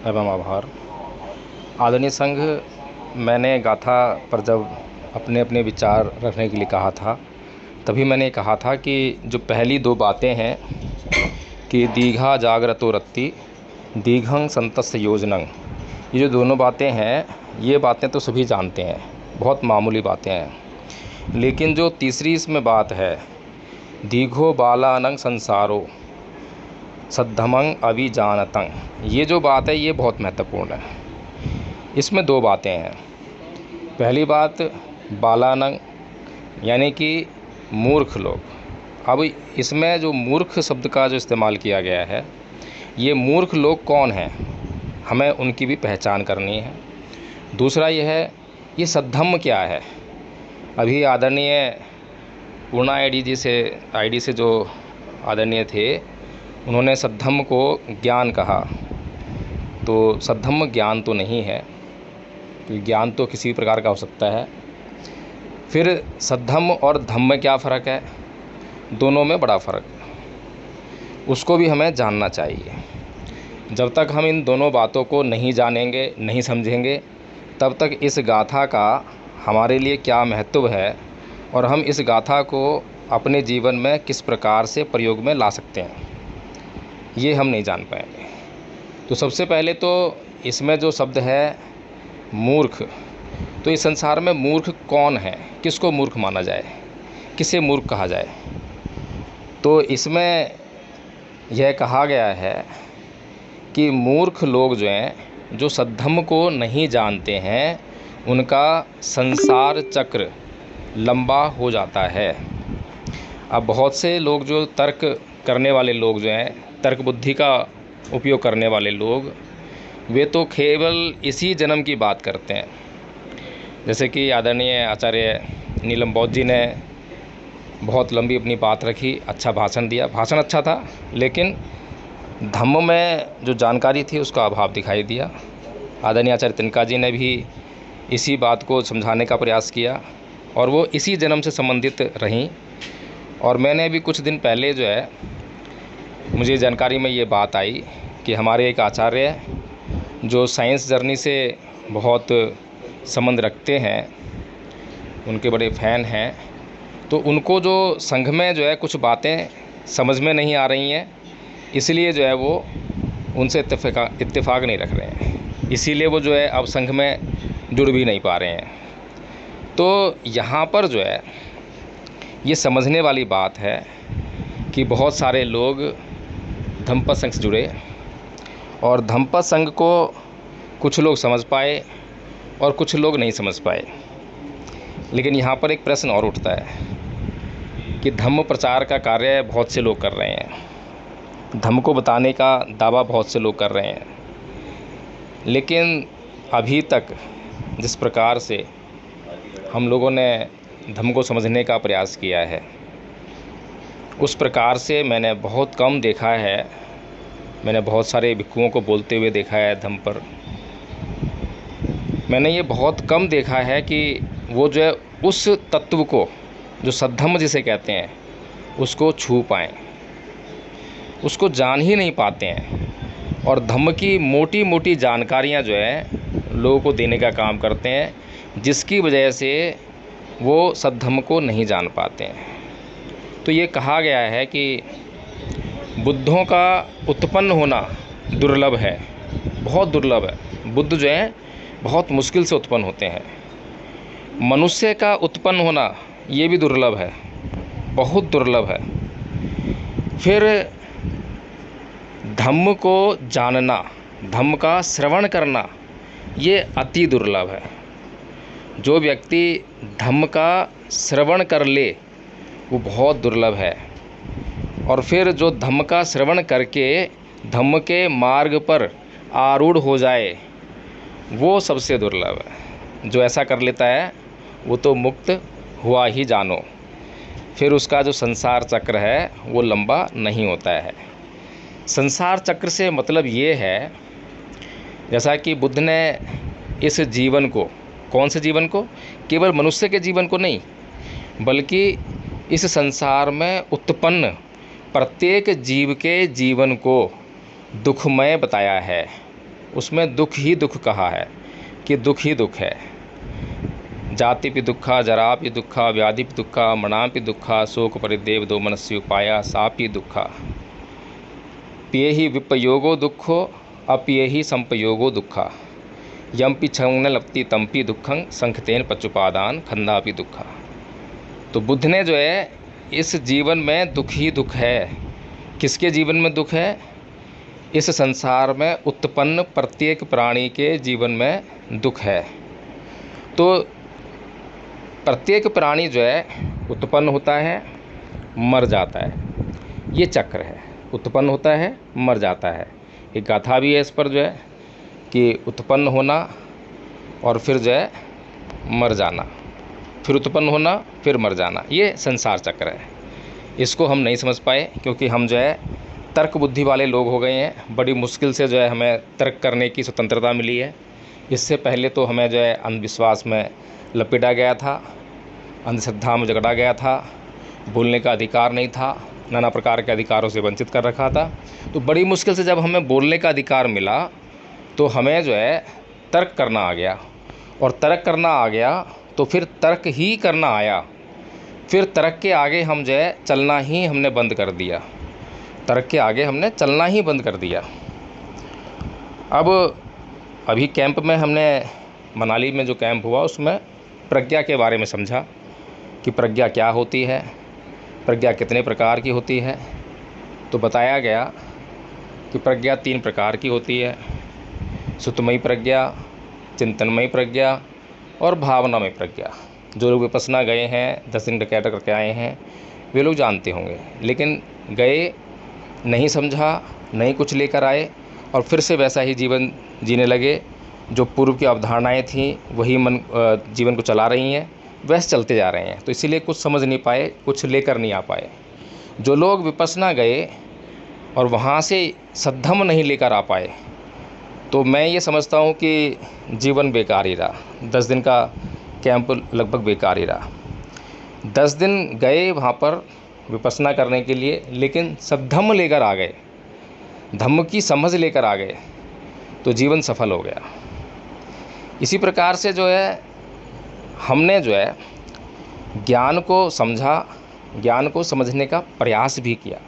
एवं आभार। आदरणीय संघ, मैंने गाथा पर जब अपने अपने विचार रखने के लिए कहा था, तभी मैंने कहा था कि जो पहली दो बातें हैं कि दीघा जागरतो रत्ति दीघं संतस्य योजनं, ये जो दोनों बातें हैं, ये बातें तो सभी जानते हैं, बहुत मामूली बातें हैं। लेकिन जो तीसरी इसमें बात है, दीघो बालानं संसारो सद्धमं अभिजानतं, ये जो बात है ये बहुत महत्वपूर्ण है। इसमें दो बातें हैं। पहली बात बालानं यानी कि मूर्ख लोग। अब इसमें जो मूर्ख शब्द का जो इस्तेमाल किया गया है, ये मूर्ख लोग कौन हैं, हमें उनकी भी पहचान करनी है। दूसरा यह है, ये सद्धम्म क्या है। अभी आदरणीय पूर्णा आईडी से जो आदरणीय थे, उन्होंने सद्धम्म को ज्ञान कहा, तो सद्धम्म ज्ञान तो नहीं है, ज्ञान तो किसी भी प्रकार का हो सकता है। फिर सद्धम्म और धम्म में क्या फ़र्क है, दोनों में बड़ा फ़र्क है, उसको भी हमें जानना चाहिए। जब तक हम इन दोनों बातों को नहीं जानेंगे, नहीं समझेंगे, तब तक इस गाथा का हमारे लिए क्या महत्व है और हम इस गाथा को अपने जीवन में किस प्रकार से प्रयोग में ला सकते हैं, ये हम नहीं जान पाएंगे। तो सबसे पहले तो इसमें जो शब्द है मूर्ख, तो इस संसार में मूर्ख कौन है, किसको मूर्ख माना जाए, किसे मूर्ख कहा जाए। तो इसमें यह कहा गया है कि मूर्ख लोग जो हैं, जो सद्धम्म को नहीं जानते हैं, उनका संसार चक्र लंबा हो जाता है। अब बहुत से लोग जो तर्क करने वाले लोग जो हैं, तर्क बुद्धि का उपयोग करने वाले लोग, वे तो केवल इसी जन्म की बात करते हैं। जैसे कि आदरणीय आचार्य नीलम बौद्ध जी ने बहुत लंबी अपनी बात रखी, अच्छा भाषण दिया, भाषण अच्छा था, लेकिन धम्म में जो जानकारी थी उसका अभाव दिखाई दिया। आदरणीय आचार्य तिनका जी ने भी इसी बात को समझाने का प्रयास किया और वो इसी जन्म से संबंधित रहीं। और मैंने भी कुछ दिन पहले जो है, मुझे जानकारी में ये बात आई कि हमारे एक आचार्य जो साइंस जर्नी से बहुत संबंध रखते हैं, उनके बड़े फ़ैन हैं, तो उनको जो संघ में जो है कुछ बातें समझ में नहीं आ रही हैं, इसलिए जो है वो उनसे इत्तेफाक नहीं रख रहे हैं, इसीलिए वो जो है अब संघ में जुड़ भी नहीं पा रहे हैं। तो यहाँ पर जो है ये समझने वाली बात है कि बहुत सारे लोग धम्मपद संघ से जुड़े और धम्मपद संघ को कुछ लोग समझ पाए और कुछ लोग नहीं समझ पाए। लेकिन यहाँ पर एक प्रश्न और उठता है कि धम्म प्रचार का कार्य बहुत से लोग कर रहे हैं, धम्म को बताने का दावा बहुत से लोग कर रहे हैं, लेकिन अभी तक जिस प्रकार से हम लोगों ने धम्म को समझने का प्रयास किया है, उस प्रकार से मैंने बहुत कम देखा है। मैंने बहुत सारे भिक्षुओं को बोलते हुए देखा है धम्म पर। मैंने ये बहुत कम देखा है कि वो जो है उस तत्व को, जो सद्धम्म जिसे कहते हैं, उसको छू पाएँ, उसको जान ही नहीं पाते हैं। और धम्म की मोटी मोटी जानकारियाँ जो है लोगों को देने का काम करते हैं, जिसकी वजह से वो सद्धम्म को नहीं जान पाते हैं। तो ये कहा गया है कि बुद्धों का उत्पन्न होना दुर्लभ है, बहुत दुर्लभ है। बुद्ध जो है बहुत मुश्किल से उत्पन्न होते हैं। मनुष्य का उत्पन्न होना ये भी दुर्लभ है, बहुत दुर्लभ है। फिर धम्म को जानना, धम्म का श्रवण करना, ये अति दुर्लभ है। जो व्यक्ति धम्म का श्रवण कर ले वो बहुत दुर्लभ है। और फिर जो धम्म का श्रवण करके धम्म के मार्ग पर आरूढ़ हो जाए, वो सबसे दुर्लभ है। जो ऐसा कर लेता है वो तो मुक्त हुआ ही जानो। फिर उसका जो संसार चक्र है वो लंबा नहीं होता है। संसार चक्र से मतलब ये है, जैसा कि बुद्ध ने इस जीवन को, कौन से जीवन को, केवल मनुष्य के जीवन को नहीं, बल्कि इस संसार में उत्पन्न प्रत्येक जीव के जीवन को दुखमय बताया है। उसमें दुख ही दुख कहा है कि दुख ही दुख है। जातिपि दुःखा जरापि दुःखा व्याधिपि दुःखा मरणापि दुःखा शोक परिदेव दो मनस्य उपाया सापि दुःखा पियेहि विपयोगो दुःखो अपियेहि संपयोगो दुःखा यम्पि छंग लपति तम्पि दुःखं संखतेन पचुपादान खंदापि दुःखा। तो बुद्ध ने जो है इस जीवन में दुख ही दुख है। किसके जीवन में दुख है? इस संसार में उत्पन्न प्रत्येक प्राणी के जीवन में दुख है। तो प्रत्येक प्राणी जो है उत्पन्न होता है, मर जाता है, ये चक्र है। उत्पन्न होता है, मर जाता है। एक गाथा भी है इस पर जो है कि उत्पन्न होना और फिर जो है मर जाना, फिर उत्पन्न होना, फिर मर जाना, ये संसार चक्र है। इसको हम नहीं समझ पाए क्योंकि हम जो है तर्क बुद्धि वाले लोग हो गए हैं। बड़ी मुश्किल से जो है हमें तर्क करने की स्वतंत्रता मिली है। इससे पहले तो हमें जो है अंधविश्वास में लपेटा गया था, अंधश्रद्धा में जकड़ा गया था, बोलने का अधिकार नहीं था, नाना प्रकार के अधिकारों से वंचित कर रखा था। तो बड़ी मुश्किल से जब हमें बोलने का अधिकार मिला तो हमें जो है तर्क करना आ गया, और तर्क करना आ गया तो फिर तर्क ही करना आया। फिर तर्क के आगे हम जो है चलना ही हमने बंद कर दिया। तर्क के आगे हमने चलना ही बंद कर दिया। अब अभी कैंप में हमने मनाली में जो कैंप हुआ उसमें प्रज्ञा के बारे में समझा कि प्रज्ञा क्या होती है, प्रज्ञा कितने प्रकार की होती है। तो बताया गया कि प्रज्ञा 3 प्रकार की होती है: सुतमयी प्रज्ञा, चिंतनमयी प्रज्ञा और भावनामय प्रज्ञा। जो लोग विपश्यना गए हैं, 10 दिन डकैत करके आए हैं, वे लोग जानते होंगे। लेकिन गए, नहीं समझा, नहीं कुछ लेकर आए और फिर से वैसा ही जीवन जीने लगे। जो पूर्व की अवधारणाएं थीं वही मन जीवन को चला रही हैं, वैसे चलते जा रहे हैं। तो इसीलिए कुछ समझ नहीं पाए, कुछ लेकर नहीं आ पाए। जो लोग विपश्यना गए और वहाँ से सद्धम्म नहीं लेकर आ पाए, तो मैं ये समझता हूँ कि जीवन बेकार ही रहा। 10 दिन का कैंप लगभग बेकार ही रहा। 10 दिन गए वहाँ पर विपश्यना करने के लिए, लेकिन सद्धम्म लेकर आ गए, धम्म की समझ लेकर आ गए, तो जीवन सफल हो गया। इसी प्रकार से जो है हमने जो है ज्ञान को समझा, ज्ञान को समझने का प्रयास भी किया।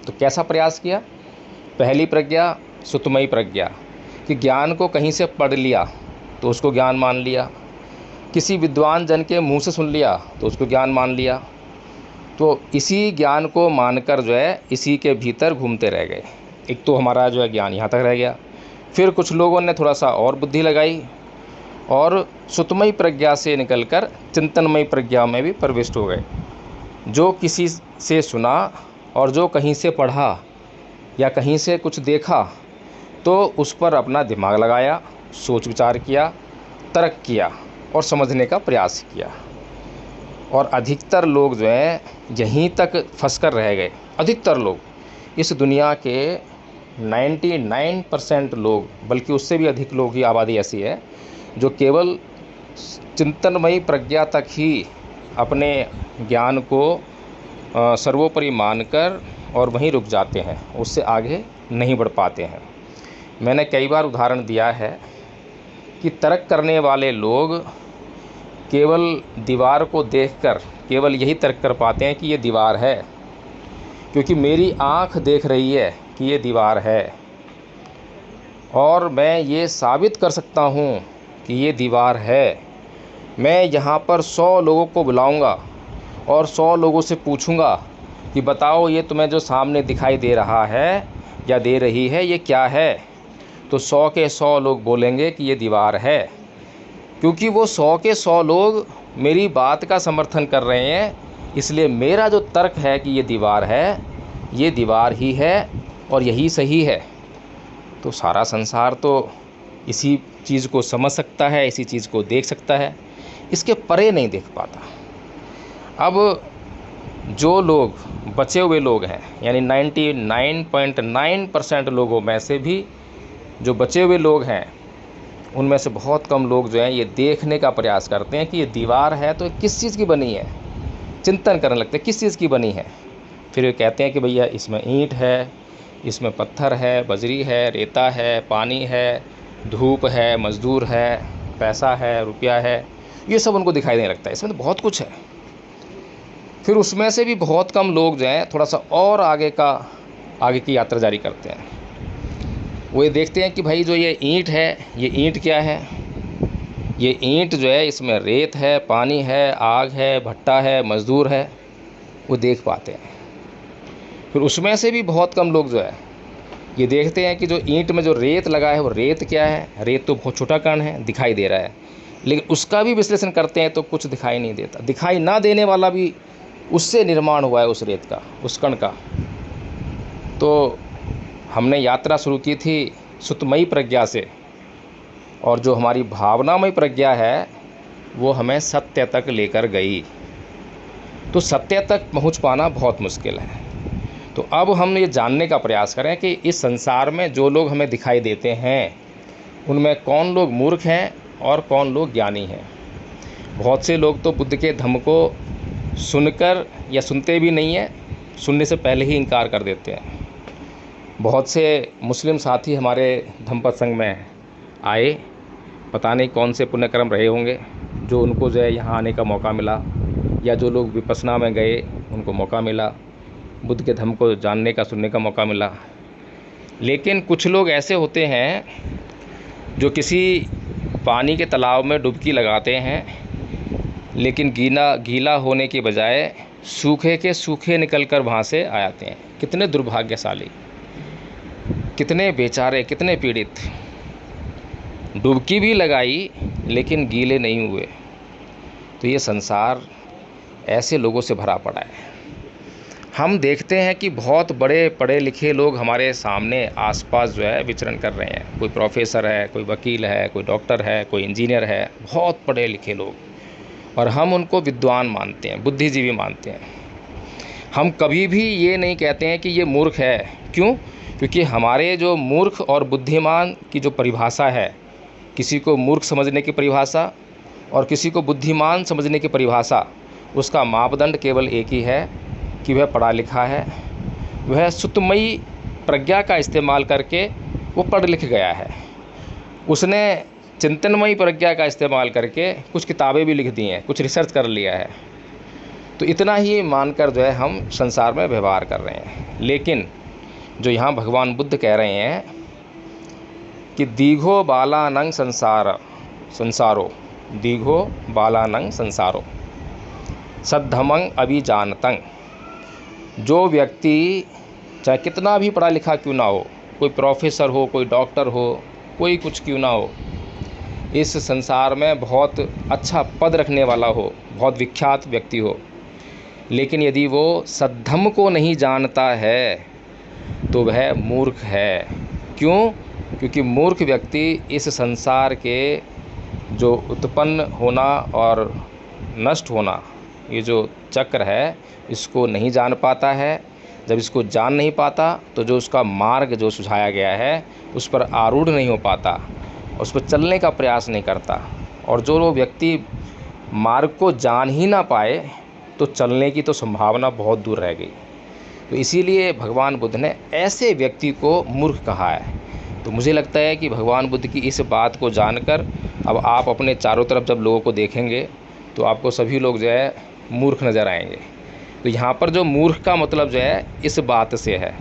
तो कैसा प्रयास किया? पहली प्रज्ञा सुतमयी प्रज्ञा, कि ज्ञान को कहीं से पढ़ लिया तो उसको ज्ञान मान लिया, किसी विद्वान जन के मुंह से सुन लिया तो उसको ज्ञान मान लिया। तो इसी ज्ञान को मानकर जो है इसी के भीतर घूमते रह गए। एक तो हमारा जो है ज्ञान यहाँ तक रह गया। फिर कुछ लोगों ने थोड़ा सा और बुद्धि लगाई और सुतमयी प्रज्ञा से निकलकर चिंतनमयी प्रज्ञा में भी प्रविष्ट हो गए। जो किसी से सुना और जो कहीं से पढ़ा या कहीं से कुछ देखा तो उस पर अपना दिमाग लगाया, सोच विचार किया, तर्क किया और समझने का प्रयास किया। और अधिकतर लोग जो हैं यहीं तक फंस कर रह गए। अधिकतर लोग इस दुनिया के 99% लोग, बल्कि उससे भी अधिक लोग की आबादी ऐसी है जो केवल चिंतनमयी प्रज्ञा तक ही अपने ज्ञान को सर्वोपरि मानकर और वहीं रुक जाते हैं, उससे आगे नहीं बढ़ पाते हैं। मैंने कई बार उदाहरण दिया है कि तर्क करने वाले लोग केवल दीवार को देखकर केवल यही तर्क कर पाते हैं कि ये दीवार है, क्योंकि मेरी आँख देख रही है कि ये दीवार है और मैं ये साबित कर सकता हूँ कि ये दीवार है। मैं यहाँ पर 100 लोगों को बुलाऊँगा और 100 लोगों से पूछूँगा कि बताओ ये तुम्हें जो सामने दिखाई दे रहा है या दे रही है ये क्या है, तो 100 के 100 लोग बोलेंगे कि ये दीवार है, क्योंकि वो 100 के 100 लोग मेरी बात का समर्थन कर रहे हैं। इसलिए मेरा जो तर्क है कि ये दीवार है, ये दीवार ही है और यही सही है। तो सारा संसार तो इसी चीज़ को समझ सकता है, इसी चीज़ को देख सकता है, इसके परे नहीं देख पाता। अब जो लोग बचे हुए लोग हैं, यानी 99.9% लोगों में से भी जो बचे हुए लोग हैं, उनमें से बहुत कम लोग जो हैं ये देखने का प्रयास करते हैं कि ये दीवार है तो किस चीज़ की बनी है। चिंतन करने लगते हैं किस चीज़ की बनी है। फिर वे कहते हैं कि भैया इसमें ईंट है, इसमें पत्थर है, बजरी है, रेता है, पानी है, धूप है, मज़दूर है, पैसा है, रुपया है, ये सब उनको दिखाई नहीं लगता है। इसमें तो बहुत कुछ है। फिर उसमें से भी बहुत कम लोग जो हैं थोड़ा सा और आगे की यात्रा जारी करते हैं। वो ये देखते हैं कि भाई जो ये ईंट है, ये ईंट क्या है, ये ईंट जो है इसमें रेत है, पानी है, आग है, भट्टा है, मज़दूर है, वो देख पाते हैं। फिर उसमें से भी बहुत कम लोग जो है ये देखते हैं कि जो ईंट में जो रेत लगा है वो रेत क्या है। रेत तो बहुत छोटा कण है, दिखाई दे रहा है, लेकिन उसका भी विश्लेषण करते हैं तो कुछ दिखाई नहीं देता। दिखाई ना देने वाला भी उससे निर्माण हुआ है, उस रेत का, उस कण का। तो हमने यात्रा शुरू की थी सुतमयी प्रज्ञा से, और जो हमारी भावनामय प्रज्ञा है वो हमें सत्य तक लेकर गई। तो सत्य तक पहुंच पाना बहुत मुश्किल है। तो अब हम ये जानने का प्रयास करें कि इस संसार में जो लोग हमें दिखाई देते हैं उनमें कौन लोग मूर्ख हैं और कौन लोग ज्ञानी हैं। बहुत से लोग तो बुद्ध के धम्म को सुनकर या सुनते भी नहीं हैं, सुनने से पहले ही इनकार कर देते हैं। बहुत से मुस्लिम साथी हमारे धम्म प्रसंग में आए, पता नहीं कौन से पुण्यकर्म रहे होंगे जो उनको जो है यहाँ आने का मौका मिला, या जो लोग विपश्यना में गए उनको मौका मिला, बुद्ध के धम्म को जानने का, सुनने का मौका मिला। लेकिन कुछ लोग ऐसे होते हैं जो किसी पानी के तालाब में डुबकी लगाते हैं, लेकिन गीला होने के बजाय सूखे के सूखे निकल कर वहाँ से आ जाते हैं। कितने दुर्भाग्यशाली, कितने बेचारे, कितने पीड़ित। डुबकी भी लगाई लेकिन गीले नहीं हुए। तो ये संसार ऐसे लोगों से भरा पड़ा है। हम देखते हैं कि बहुत बड़े पढ़े लिखे लोग हमारे सामने आसपास जो है विचरण कर रहे हैं। कोई प्रोफेसर है, कोई वकील है, कोई डॉक्टर है, कोई इंजीनियर है, बहुत पढ़े लिखे लोग, और हम उनको विद्वान मानते हैं, बुद्धिजीवी मानते हैं। हम कभी भी ये नहीं कहते हैं कि ये मूर्ख है। क्यों? क्योंकि हमारे जो मूर्ख और बुद्धिमान की जो परिभाषा है, किसी को मूर्ख समझने की परिभाषा और किसी को बुद्धिमान समझने की परिभाषा, उसका मापदंड केवल एक ही है कि वह पढ़ा लिखा है, वह सुतमयी प्रज्ञा का इस्तेमाल करके वो पढ़ लिख गया है, उसने चिंतनमयी प्रज्ञा का इस्तेमाल करके कुछ किताबें भी लिख दी हैं, कुछ रिसर्च कर लिया है। तो इतना ही मानकर जो है हम संसार में व्यवहार कर रहे हैं। लेकिन जो यहाँ भगवान बुद्ध कह रहे हैं कि दीघो बालानंग संसारो दीघो बालानंग संसारो सद्धमंग अभिजानतंग। जो व्यक्ति चाहे कितना भी पढ़ा लिखा क्यों ना हो, कोई प्रोफेसर हो, कोई डॉक्टर हो, कोई कुछ क्यों ना हो, इस संसार में बहुत अच्छा पद रखने वाला हो, बहुत विख्यात व्यक्ति हो, लेकिन यदि वो सद्धम्म को नहीं जानता है तो वह मूर्ख है। क्यों? क्योंकि मूर्ख व्यक्ति इस संसार के जो उत्पन्न होना और नष्ट होना, ये जो चक्र है, इसको नहीं जान पाता है। जब इसको जान नहीं पाता तो जो उसका मार्ग जो सुझाया गया है उस पर आरूढ़ नहीं हो पाता, उस पर चलने का प्रयास नहीं करता। और जो व्यक्ति मार्ग को जान ही ना पाए तो चलने की तो संभावना बहुत दूर रह गई। तो इसीलिए भगवान बुद्ध ने ऐसे व्यक्ति को मूर्ख कहा है। तो मुझे लगता है कि भगवान बुद्ध की इस बात को जानकर अब आप अपने चारों तरफ जब लोगों को देखेंगे तो आपको सभी लोग जो है मूर्ख नज़र आएंगे। तो यहाँ पर जो मूर्ख का मतलब जो है इस बात से है,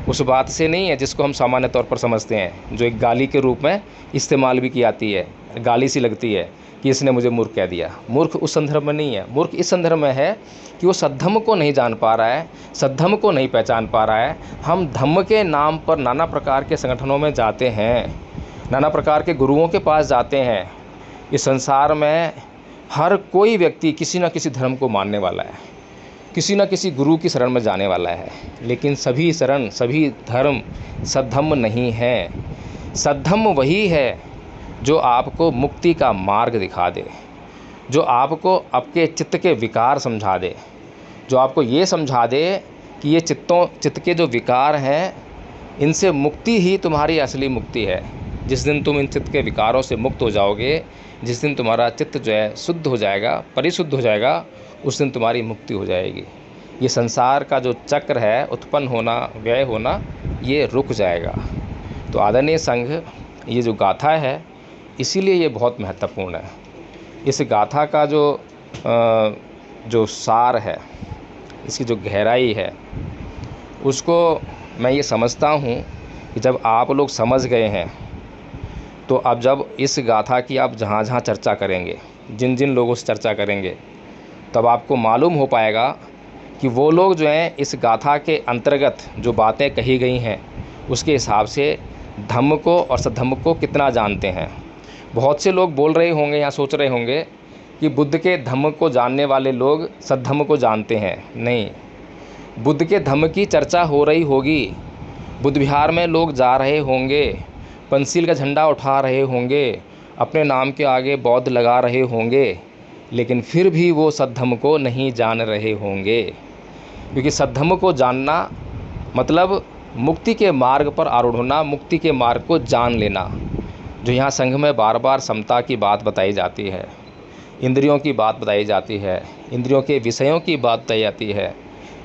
उस बात से नहीं है जिसको हम सामान्य तौर पर समझते हैं, जो एक गाली के रूप में इस्तेमाल भी की जाती है, गाली सी लगती है कि इसने मुझे मूर्ख कह दिया। मूर्ख उस संदर्भ में नहीं है। मूर्ख इस संदर्भ में है कि वो सद्धम्म को नहीं जान पा रहा है, सद्धम्म को नहीं पहचान पा रहा है। हम धम्म के नाम पर नाना प्रकार के संगठनों में जाते हैं, नाना प्रकार के गुरुओं के पास जाते हैं। इस संसार में हर कोई व्यक्ति किसी न किसी धर्म को मानने वाला है, किसी न किसी गुरु की शरण में जाने वाला है, लेकिन सभी शरण, सभी धर्म सद्धम्म नहीं है। सद्धम्म वही है जो आपको मुक्ति का मार्ग दिखा दे, जो आपको आपके चित्त के विकार समझा दे, जो आपको ये समझा दे कि ये चित्त के जो विकार हैं, इनसे मुक्ति ही तुम्हारी असली मुक्ति है। जिस दिन तुम इन चित्त के विकारों से मुक्त हो जाओगे, जिस दिन तुम्हारा चित्त जो है शुद्ध हो जाएगा, परिशुद्ध हो जाएगा, उस दिन तुम्हारी मुक्ति हो जाएगी। ये संसार का जो चक्र है, उत्पन्न होना, व्यय होना, ये रुक जाएगा। तो आदरणीय संघ, ये जो गाथा है इसीलिए ये बहुत महत्वपूर्ण है। इस गाथा का जो सार है, इसकी जो गहराई है, उसको मैं ये समझता हूँ कि जब आप लोग समझ गए हैं तो अब जब इस गाथा की आप जहाँ जहाँ चर्चा करेंगे, जिन जिन लोगों से चर्चा करेंगे, तब आपको मालूम हो पाएगा कि वो लोग जो हैं इस गाथा के अंतर्गत जो बातें कही गई हैं उसके हिसाब से धम्म को और सद्धम्म को कितना जानते हैं। बहुत से लोग बोल रहे होंगे या सोच रहे होंगे कि बुद्ध के धम्म को जानने वाले लोग सद्धम्म को जानते हैं। नहीं, बुद्ध के धम्म की चर्चा हो रही होगी, बुद्ध विहार में लोग जा रहे होंगे, पंचशील का झंडा उठा रहे होंगे, अपने नाम के आगे बौद्ध लगा रहे होंगे, लेकिन फिर भी वो सद्धम्म को नहीं जान रहे होंगे। क्योंकि सद्धम्म को जानना मतलब मुक्ति के मार्ग पर आरूढ़ होना, मुक्ति के मार्ग को जान लेना। जो यहाँ संघ में बार बार समता की बात बताई जाती है, इंद्रियों की बात बताई जाती है, इंद्रियों के विषयों की बात बताई जाती है,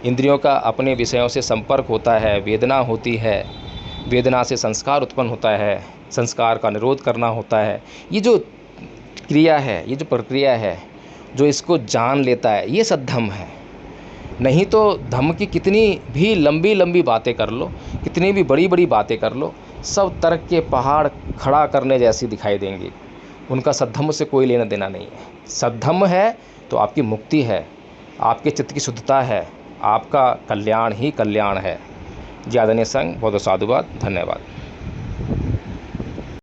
इंद्रियों का अपने विषयों से संपर्क होता है, वेदना होती है, वेदना से संस्कार उत्पन्न होता है, संस्कार का निरोध करना होता है। ये जो क्रिया है, ये जो प्रक्रिया है, जो इसको जान लेता है, ये सद्धम्म है। नहीं तो धम्म की कितनी भी लंबी लंबी बातें कर लो, कितनी भी बड़ी बड़ी बातें कर लो, सब तर्क के पहाड़ खड़ा करने जैसी दिखाई देंगी। उनका सद्धम्म से कोई लेना देना नहीं है। सद्धम्म है तो आपकी मुक्ति है, आपके चित्त की शुद्धता है, आपका कल्याण ही कल्याण है। जी आदरणीय संघ, बहुत बहुत साधुवाद, धन्यवाद।